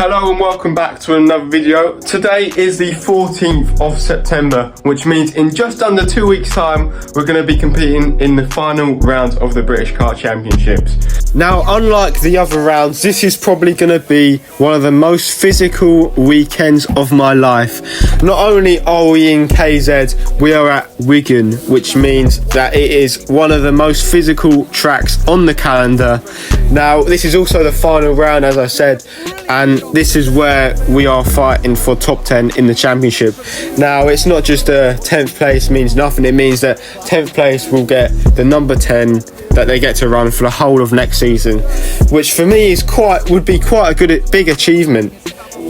Hello and welcome back to another video. Today is the 14th of September, which means in just under 2 weeks time, we're going to be competing in the final round of the British Kart Championships. Now, unlike the other rounds, this is probably going to be one of the most physical weekends of my life. Not only are we in KZ, we are at Wigan, which means that it is one of the most physical tracks on the calendar. Now, this is also the final round, as I said, and this is where we are fighting for top 10 in the championship. Now, it's not just a 10th place means nothing. It means that 10th place will get the number 10 that they get to run for the whole of next season, which for me is would be quite a big achievement.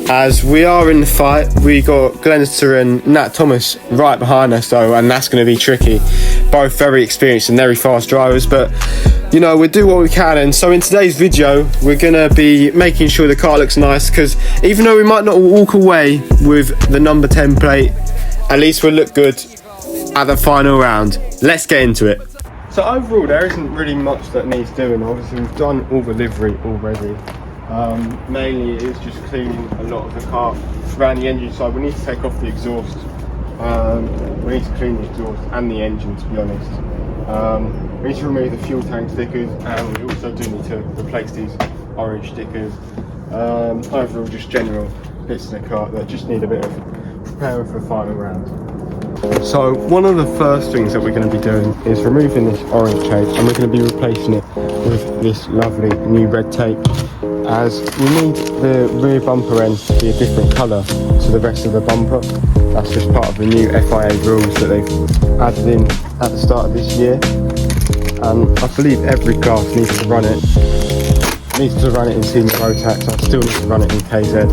As we are in the fight, we got Glenister and Nat Thomas right behind us though, and that's going to be tricky. Both very experienced and very fast drivers, but you know, we'll do what we can. And so in today's video, we're going to be making sure the car looks nice, because even though we might not walk away with the number 10 plate, at least we'll look good at the final round. Let's get into it. So overall, there isn't really much that needs doing. Obviously, we've done all the livery already. Mainly it is just cleaning a lot of the car around the engine side. We need to take off the exhaust. We need to clean the exhaust and the engine, to be honest. We need to remove the fuel tank stickers, and we also do need to replace these orange stickers. Overall, just general bits in the car that just need a bit of preparing for the final round. So one of the first things that we're going to be doing is removing this orange tape, and we're going to be replacing it with this lovely new red tape, as we need the rear bumper end to be a different colour to the rest of the bumper. That's just part of the new FIA rules that they've added in at the start of this year, and I believe every class needs to run it. Needs to run it in Senior Road Tax. I still need to run it in KZ.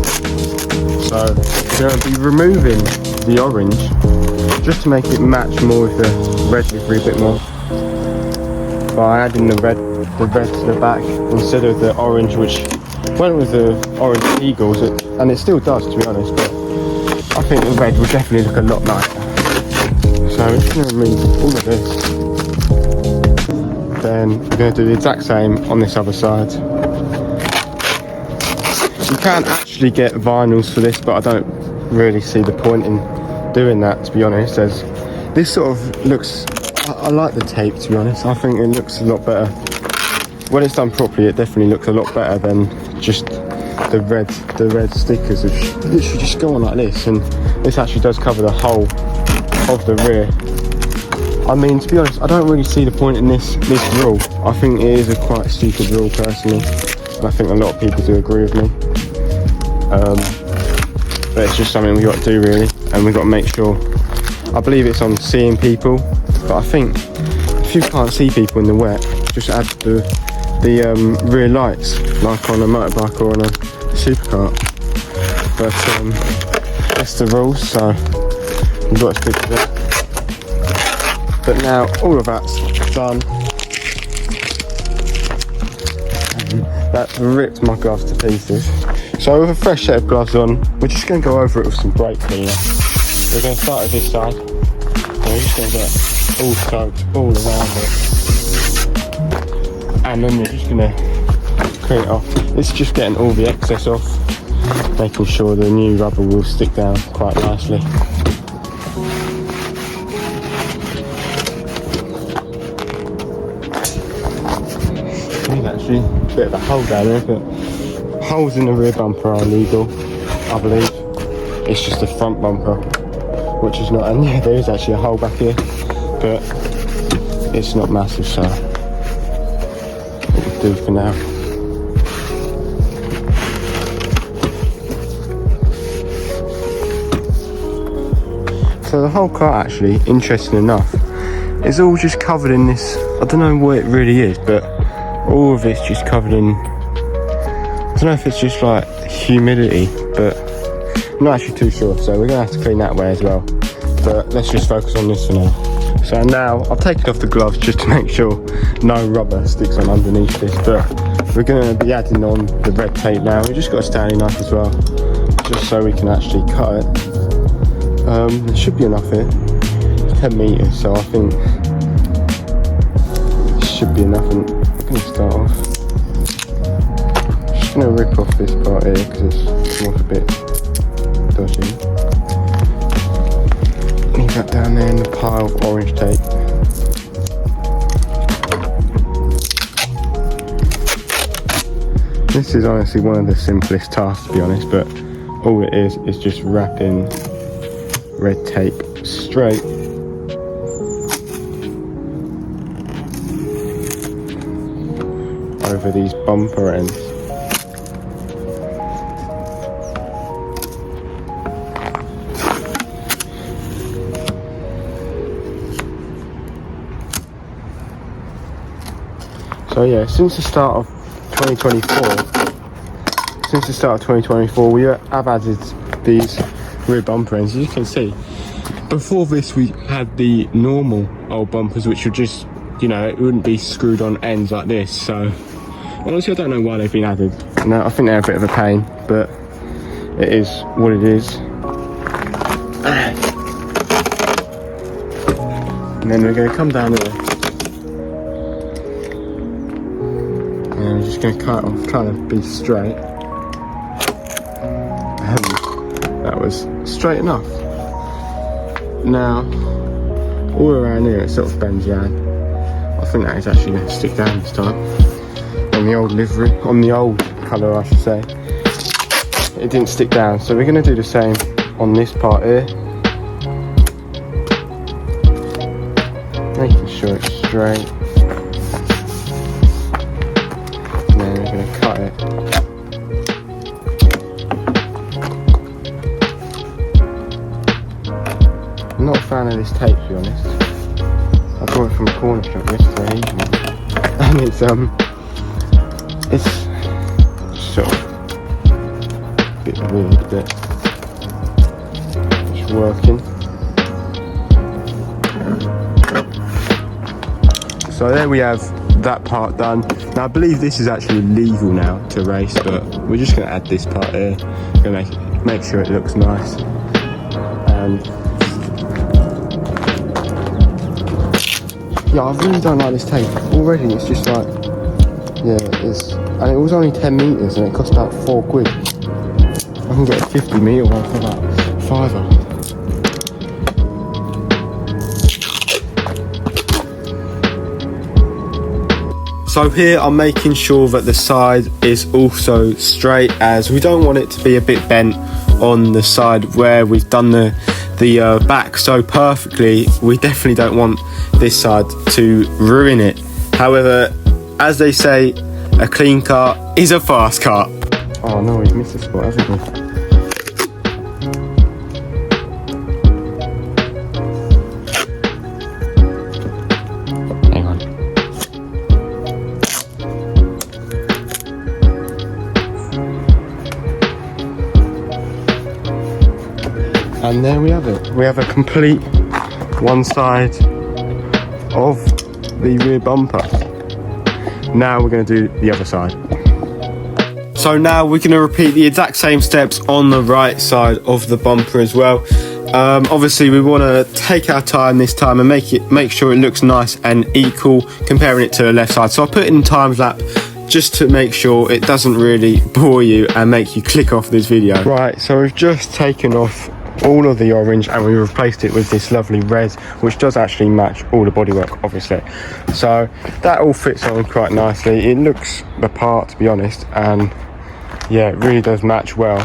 So we're going to be removing the orange just to make it match more with the red livery a bit more, by adding the red to the back instead of the orange, which went with the orange Eagles, and it still does, to be honest, but I think the red would definitely look a lot nicer. So I'm just going to remove all of this. Then we're going to do the exact same on this other side. You can actually get vinyls for this, but I don't really see the point in doing that, to be honest, as this sort of looks, I like the tape, to be honest. I think it looks a lot better when it's done properly. It definitely looks a lot better than just the red stickers, which literally just go on like this, and this actually does cover the whole of the rear. I mean, to be honest, I don't really see the point in this rule. I think it is a quite stupid rule personally, and I think a lot of people do agree with me. But it's just something we got to do really, and we've got to make sure. I believe it's on seeing people, but I think if you can't see people in the wet, just add the rear lights, like on a motorbike or on a supercar. But that's the rules, so we've got to stick to that. But now all of that's done. That ripped my gloves to pieces. So with a fresh set of gloves on, we're just going to go over it with some brake cleaner. We're going to start at this side. We're just going to get all soaked all around it. And then we're just going to clean it off. It's just getting all the excess off, making sure the new rubber will stick down quite nicely. Actually, a bit of a hole down there, but holes in the rear bumper are illegal, I believe. It's just the front bumper, which is not, and yeah, there is actually a hole back here, but it's not massive, so we'll do for now. So the whole car, actually, interesting enough, is all just covered in this, I don't know what it really is, but all of it's just covered in, I don't know if it's just like humidity, but I'm not actually too sure, so we're going to have to clean that way as well. But let's just focus on this for now. So now I've taken off the gloves just to make sure no rubber sticks on underneath this, but we're going to be adding on the red tape now. We've just got a standing knife as well, just so we can actually cut it. There should be enough here. It's 10 metres, so I think it should be enough. And I'm going to start off just going to rip off this part here because it's a bit dodgy. Leave that down there in the pile of orange tape. This is honestly one of the simplest tasks, to be honest, but all it is just wrapping red tape straight over these bumper ends. So yeah, since the start of 2024, we have added these rear bumper ends. As you can see, before this we had the normal old bumpers, which would just, you know, it wouldn't be screwed on ends like this. So honestly, I don't know why they've been added. No, I think they're a bit of a pain, but it is what it is. And then we're going to come down here. And I'm just going to cut it off, trying to be straight. And that was straight enough. Now, all around here it sort of bends around. I think that is actually going to stick down this time. On the old livery, on the old colour I should say, it didn't stick down. So we're going to do the same on this part here. Making sure it's straight. And then we're going to cut it. I'm not a fan of this tape, to be honest. I bought it from a corner shop yesterday evening. And it's sort of a bit weird, but it's working. So there we have that part done. Now I believe this is actually legal now to race, but we're just going to add this part here. We're going to make sure it looks nice. And yeah, I really don't like this tape. Already it's just like, yeah, and it was only 10 metres and it cost about £4. I can get a 50 metre one for about £5. So here I'm making sure that the side is also straight, as we don't want it to be a bit bent on the side where we've done the back so perfectly. We definitely don't want this side to ruin it. However, as they say, a clean kart is a fast kart. Oh no, he's missed a spot, hasn't he? Hang on. And there we have it. We have a complete one side of the rear bumper. Now we're going to do the other side. So now we're going to repeat the exact same steps on the right side of the bumper as well. Obviously we want to take our time this time and make sure it looks nice and equal, comparing it to the left side. So I put it in time lapse just to make sure it doesn't really bore you and make you click off this video. Right, so we've just taken off all of the orange and we replaced it with this lovely red, which does actually match all the bodywork, obviously. So that all fits on quite nicely. It looks the part, to be honest, and yeah, it really does match well.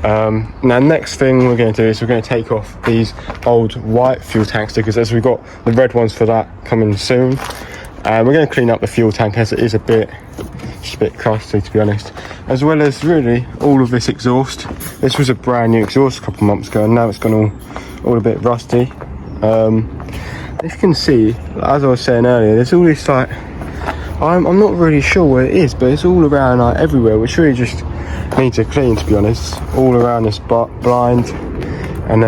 Now next thing we're going to do is we're going to take off these old white fuel tank stickers, as we've got the red ones for that coming soon. And we're going to clean up the fuel tank, as it is a bit crusty, to be honest, as well as really all of this exhaust. This was a brand new exhaust a couple of months ago and now it's gone all a bit rusty. As you can see, as I was saying earlier, there's all this like, I'm not really sure where it is, but it's all around like everywhere, which really just needs a clean, to be honest. All around this blind and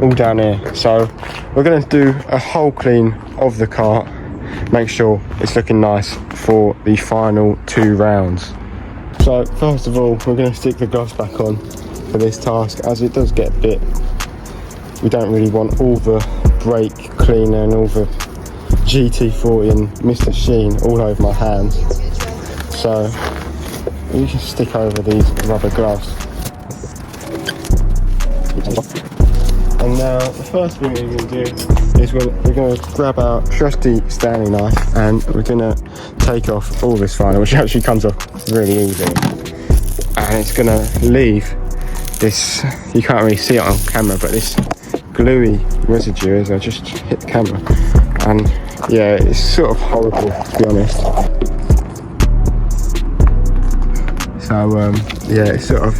all down here. So we're going to do a whole clean of the kart, make sure it's looking nice for the final 2 rounds. So first of all, we're going to stick the gloves back on for this task, as it does get a bit, we don't really want all the brake cleaner and all the GT40 and Mr. Sheen all over my hands. So you can stick over these rubber gloves. And now the first thing we're going to do is we're going to grab our trusty Stanley knife and we're going to take off all this vinyl, which actually comes off really easy. And it's going to leave this, you can't really see it on camera, but this gluey residue as I just hit the camera. And yeah, it's sort of horrible, to be honest. So yeah, it's sort of,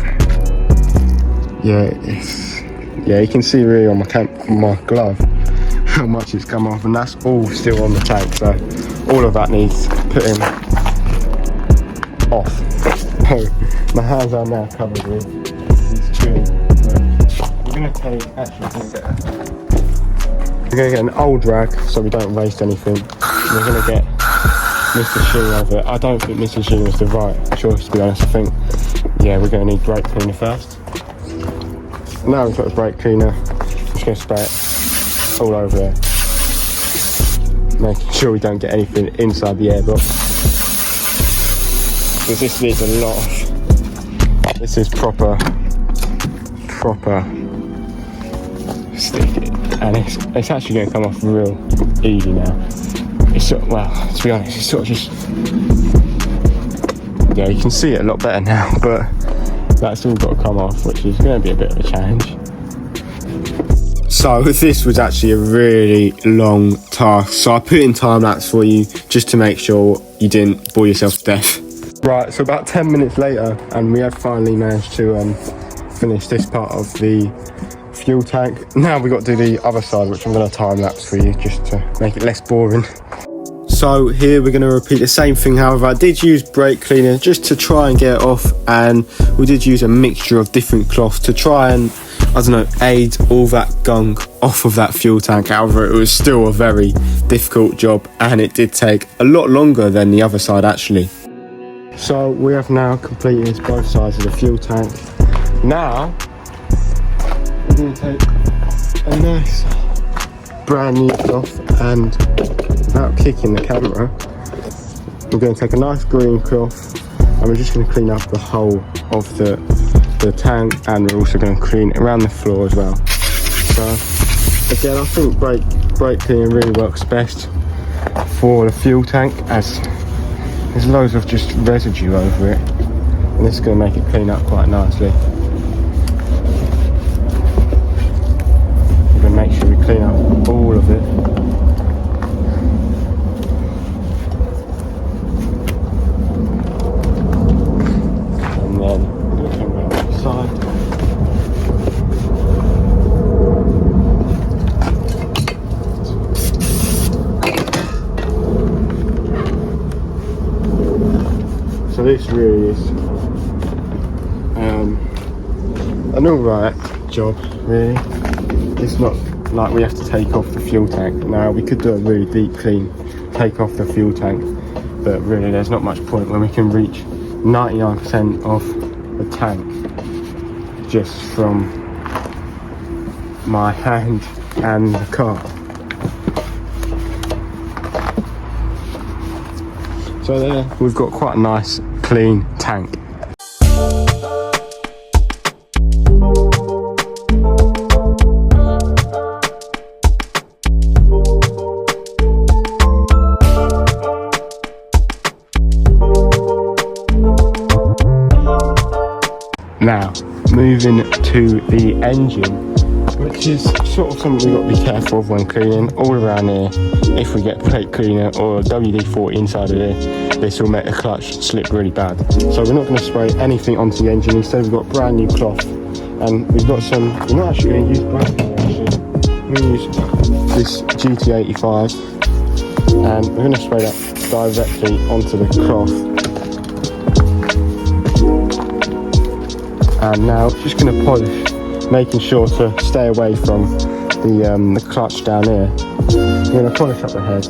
yeah, you can see really on my glove how much it's come off, and that's all still on the tank, so all of that needs putting off. So my hands are now covered with these chewing. We're going to take, we're going to get an old rag so we don't waste anything. We're going to get Mr. Sheen over it. I don't think Mr. Sheen was the right choice, to be honest. I think, yeah, we're going to need brake cleaner first. Now we've got the brake cleaner, I'm just going to spray it all over there, making sure we don't get anything inside the airbox, because this needs a lot of, this is proper stick it, and it's actually going to come off real easy now. It's sort of, well, to be honest, it's sort of just, yeah, you can see it a lot better now, but that's all got to come off, which is going to be a bit of a challenge. So this was actually a really long task, so I put in time lapse for you just to make sure you didn't bore yourself to death. Right, so about 10 minutes later, and we have finally managed to finish this part of the fuel tank. Now we've got to do the other side, which I'm going to time lapse for you just to make it less boring. So here we're going to repeat the same thing. However, I did use brake cleaner just to try and get it off, and we did use a mixture of different cloths to try and, I don't know, aid all that gunk off of that fuel tank. However, it was still a very difficult job, and it did take a lot longer than the other side actually. So we have now completed both sides of the fuel tank. Now we're going to take a nice brand new cloth, and without kicking the camera, we're going to take a nice green cloth and we're just going to clean up the whole of the tank, and we're also going to clean around the floor as well. So again, I think brake cleaner really works best for the fuel tank, as there's loads of just residue over it, and this is going to make it clean up quite nicely. We're going to make sure we clean up all of it. So this really is an alright job, really. It's not like we have to take off the fuel tank. Now we could do a really deep clean, take off the fuel tank, but really there's not much point when we can reach 99% of the tank just from my hand and the car. So there we've got quite a nice clean tank. Now, moving to the engine, which is sort of something we've got to be careful of when cleaning. All around here, if we get brake cleaner or a WD-40 inside of here, this will make the clutch slip really bad. So we're not going to spray anything onto the engine. Instead, we've got brand new cloth, and we've got some, we're not actually going to use brake cleaner, actually. We're going to use this GT85, and we're going to spray that directly onto the cloth. And now just going to polish, making sure to stay away from the clutch down here. I'm going to polish up the head.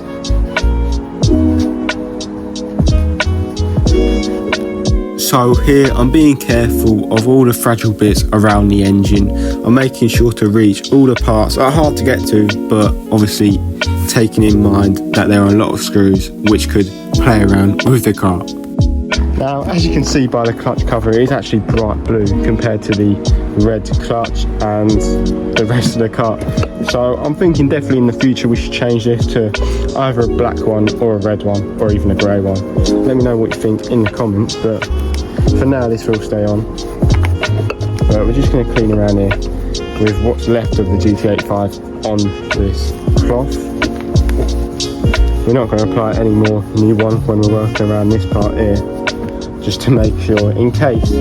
So here I'm being careful of all the fragile bits around the engine. I'm making sure to reach all the parts that are hard to get to, but obviously taking in mind that there are a lot of screws which could play around with the car. Now, as you can see by the clutch cover, it is actually bright blue compared to the red clutch and the rest of the car. So I'm thinking definitely in the future we should change this to either a black one or a red one or even a grey one. Let me know what you think in the comments, but for now this will stay on. But we're just going to clean around here with what's left of the GT85 on this cloth. We're not going to apply any more new one when we're working around this part here, just to make sure in case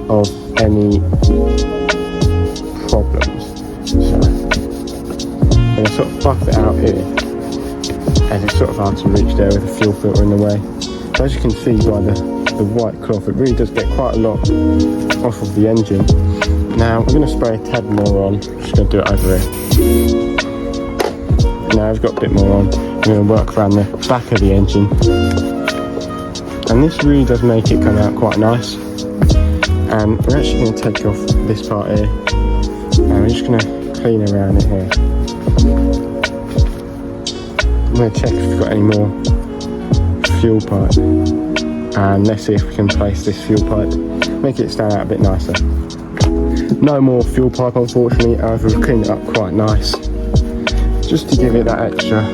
of any problems. So I'm going to sort of buff it out here, as it's sort of hard to reach there with the fuel filter in the way. So as you can see by the white cloth, it really does get quite a lot off of the engine. Now we're going to spray a tad more on. Just going to do it over here. Now I've got a bit more on. I'm going to work around the back of the engine, and this really does make it come out quite nice. And we're actually going to take off this part here, and we're just going to clean around it here. I'm going to check if we've got any more fuel pipe, and let's see if we can place this fuel pipe, make it stand out a bit nicer. No more fuel pipe unfortunately, however we've cleaned it up quite nice, just to give it that extra,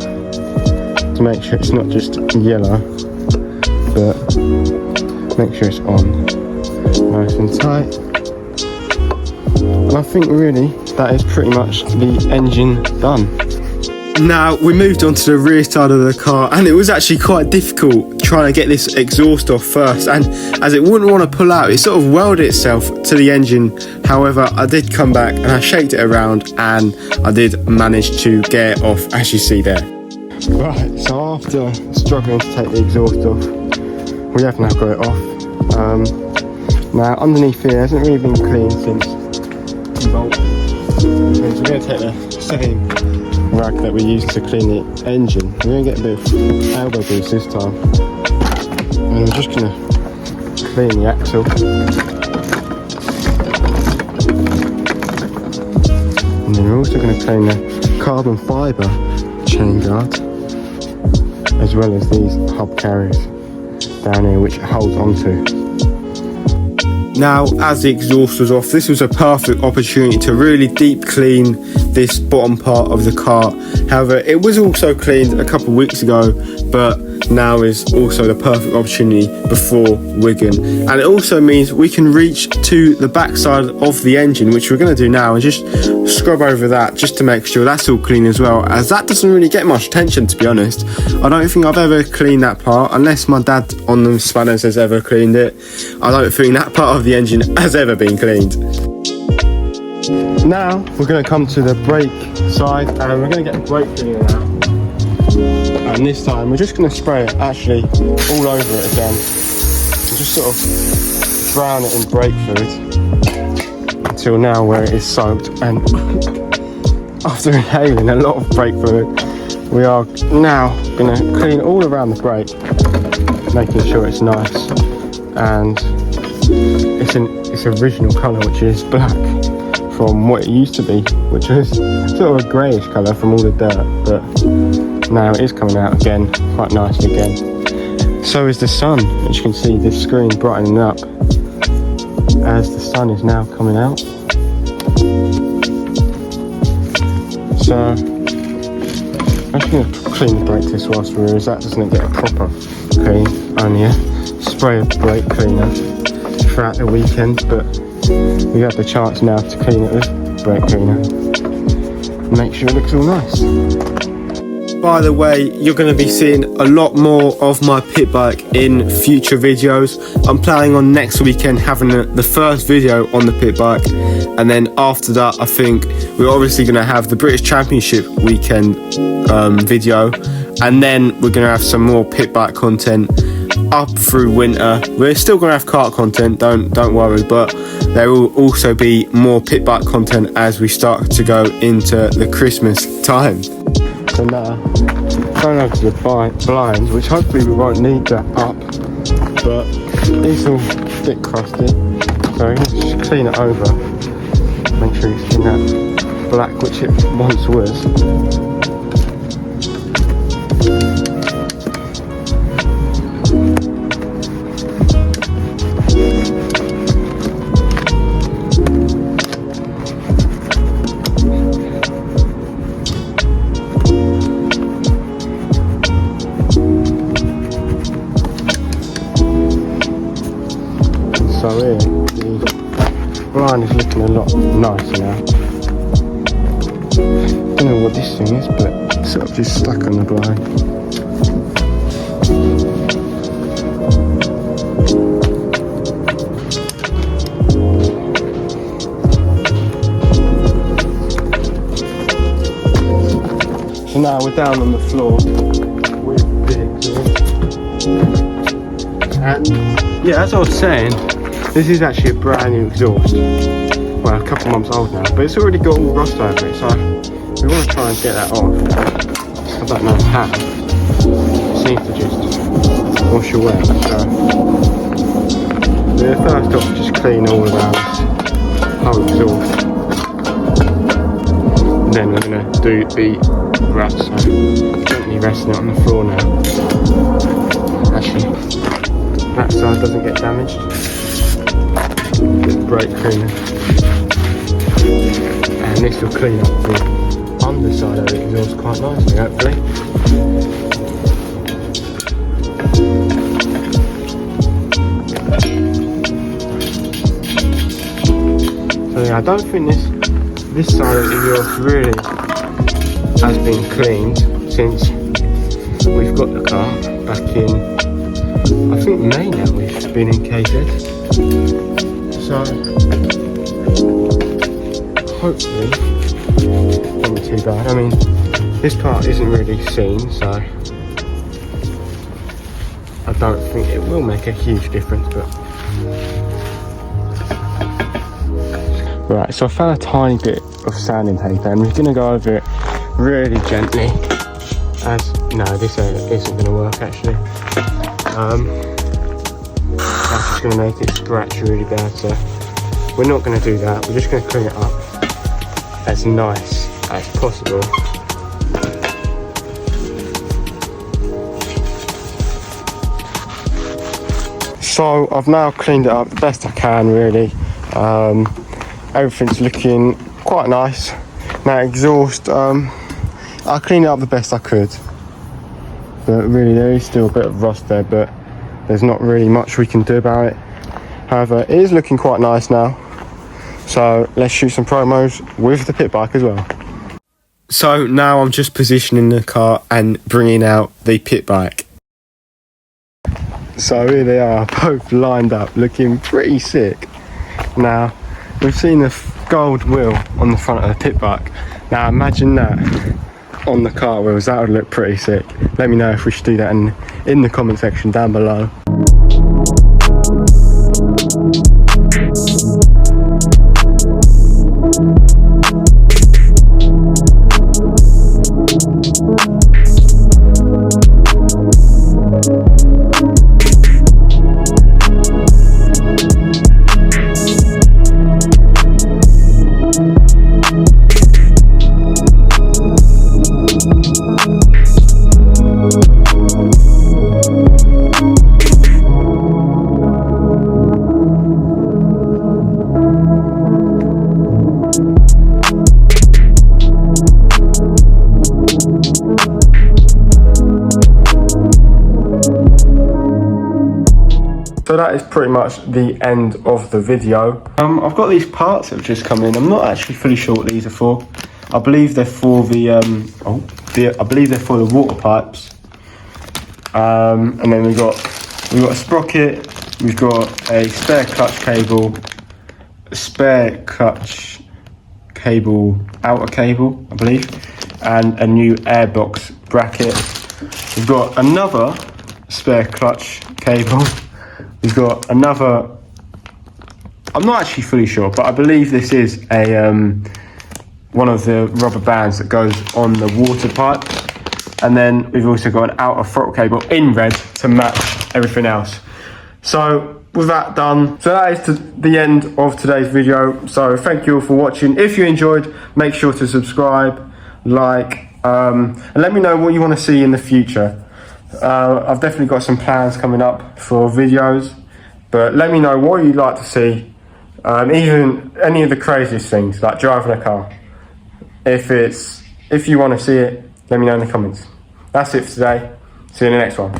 to make sure it's not just yellow, but make sure it's on nice and tight. And I think really that is pretty much the engine done. Now we moved on to the rear side of the car, and it was actually quite difficult trying to get this exhaust off first, and as it wouldn't want to pull out, it sort of welded itself to the engine. However, I did come back and I shaked it around and I did manage to get it off, as you see there. Right, so after struggling to take the exhaust off, we have now got it off. Now underneath here hasn't really been cleaned since the bolt. So we're going to take the same rag that we used to clean the engine. We're going to get a bit of elbow grease this time, and we're just going to clean the axle. And then we're also going to clean the carbon fibre chain guard, as well as these hub carriers down here which it holds onto. Now, as the exhaust was off, this was a perfect opportunity to really deep clean this bottom part of the car. However, it was also cleaned a couple of weeks ago, but now is also the perfect opportunity before Wigan. And it also means we can reach to the backside of the engine, which we're going to do now, and just scrub over that just to make sure that's all clean as well, as that doesn't really get much attention, to be honest. I don't think I've ever cleaned that part, unless my dad on the spanners has ever cleaned it. I don't think that part of the engine has ever been cleaned. Now we're going to come to the brake side, and we're going to get the brake cleaner out. And this time we're just going to spray it actually all over it again, and just sort of drown it in brake fluid until now where it is soaked. And after inhaling a lot of brake fluid, we are now going to clean all around the brake, making sure it's nice and it's its original colour, which is black from what it used to be, which was sort of a greyish colour from all the dirt, but now it is coming out again quite nicely again. So is the sun. As you can see, this screen brightening up as the sun is now coming out. So I'm just going to clean the brake disc whilst we're here, as that doesn't get a proper clean, only a spray of brake cleaner throughout the weekend, but we have the chance now to clean it with brake cleaner and make sure it looks all nice. By the way, you're going to be seeing a lot more of my pit bike in future videos. I'm planning on next weekend having the first video on the pit bike, and then after that I think we're obviously going to have the British Championship weekend video, and then we're going to have some more pit bike content up through winter. We're still going to have kart content, don't worry, but there will also be more pit bike content as we start to go into the Christmas time. So now, going over to the blinds, which hopefully we won't need that up, but it's all a bit crusty, so just clean it over, make sure you see that black which it once was. here, the blind is looking a lot nicer now. Don't know what this thing is, but it's sort of just stuck on the blind. So now we're down on the floor with the exhaust. And yeah, as I was saying, this is actually a brand new exhaust. Well, a couple months old now, but it's already got all rust over it, so we want to try and get that off. I don't know how. It seems to just wash away. So the first off, just clean all around this whole exhaust. And then we're going to do the rust, so gently resting it on the floor now. Actually, that side doesn't get damaged. Get the brake cleaner. And this will clean up the underside of the exhaust quite nicely, hopefully. So yeah, I don't think this side of the exhaust really has been cleaned since we've got the car back in, I think May now we've been in KZ. So hopefully it won't be too bad. I mean, this part isn't really seen, so I don't think it will make a huge difference, but right, so I found a tiny bit of sanding paper and we're going to go over it really gently. As no, this isn't going to work actually. That's just going to make it scratch really bad, so we're not going to do that. We're just going to clean it up as nice as possible. So I've now cleaned it up the best I can really. Everything's looking quite nice. Now exhaust, I cleaned it up the best I could, but really there is still a bit of rust there, but there's not really much we can do about it. However, it is looking quite nice now, so let's shoot some promos with the pit bike as well. So now I'm just positioning the car and bringing out the pit bike. So here they are, both lined up, looking pretty sick. Now we've seen the gold wheel on the front of the pit bike. Now imagine that on the car wheels, that would look pretty sick. Let me know if we should do that in the comment section down below. So that is pretty much the end of the video. I've got these parts that have just come in. I'm not actually fully sure what these are for. I believe they're for the I believe they're for the water pipes. And then we've got a sprocket. We've got a spare clutch cable, a spare clutch cable, outer cable, I believe, and a new airbox bracket. We've got another spare clutch cable. We've got another, I'm not actually fully sure, but I believe this is a one of the rubber bands that goes on the water pipe. And then we've also got an outer throttle cable in red to match everything else. So with that done, so that is the end of today's video. So thank you all for watching. If you enjoyed, make sure to subscribe, like, and let me know what you want to see in the future. I've definitely got some plans coming up for videos, but let me know what you'd like to see, even any of the craziest things like driving a car. If you want to see it, let me know in the comments. That's it for today. See you in the next one.